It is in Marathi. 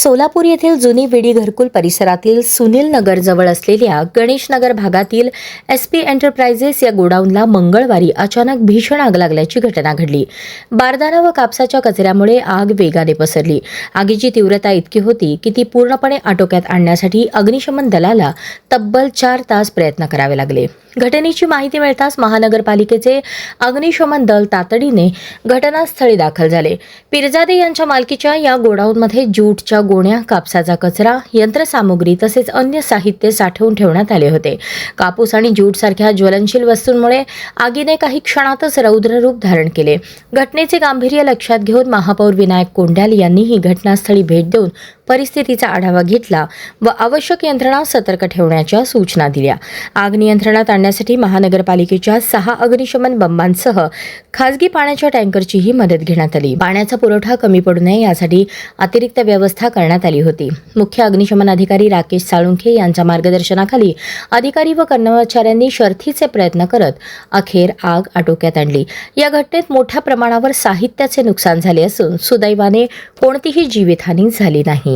सोलापूर येथील जुनी विडी घरकुल परिसरातील सुनील नगर जवळ असलेल्या गणेश नगर भागातील SP एंटरप्राइजेस या गोडाऊनला मंगळवारी अचानक भीषण आग लागल्याची घटना घडली। बारदाना व कापसाच्या कचऱ्यामुळे आग वेगाने पसरली। आगीची तीव्रता इतकी होती की ती पूर्णपणे आटोक्यात आणण्यासाठी अग्निशमन दलाला तब्बल 4 तास प्रयत्न करावे लागले। घटनेची माहिती मिळताच महानगरपालिकेचे अग्निशमन दल तातडीने घटनास्थळी दाखल झाले। पिरजादे यांच्या मालकीच्या या गोडाऊनमध्ये ज्यूटच्या गोण्या, कापसाचा कचरा, यंत्रसामुग्री तसेच अन्य साहित्य साठवून ठेवण्यात आले होते। कापूस आणि ज्यूटसारख्या ज्वलनशील वस्तूंमुळे आगीने काही क्षणातच रौद्र रूप धारण केले। घटनेचे गांभीर्य लक्षात घेऊन महापौर विनायक कोंड्याल यांनीही घटनास्थळी भेट देऊन परिस्थितीचा आढावा घेतला व आवश्यक यंत्रणा सतर्क ठेवण्याच्या सूचना दिल्या। आग नियंत्रणात आणण्यासाठी महानगरपालिकेच्या 6 अग्निशमन बंबांसह खासगी पाण्याच्या टँकरचीही मदत घेण्यात आली। पाण्याचा पुरवठा कमी पडू नये यासाठी अतिरिक्त व्यवस्था करण्यात आली होती। मुख्य अग्निशमन अधिकारी राकेश साळुंखे यांच्या मार्गदर्शनाखाली अधिकारी व कर्मचाऱ्यांनी शर्थीचे प्रयत्न करत अखेर आग आटोक्यात आणली। या घटनेत मोठ्या प्रमाणावर साहित्याचे नुकसान झाले असून सुदैवाने कोणतीही जीवितहानी झाली नाही।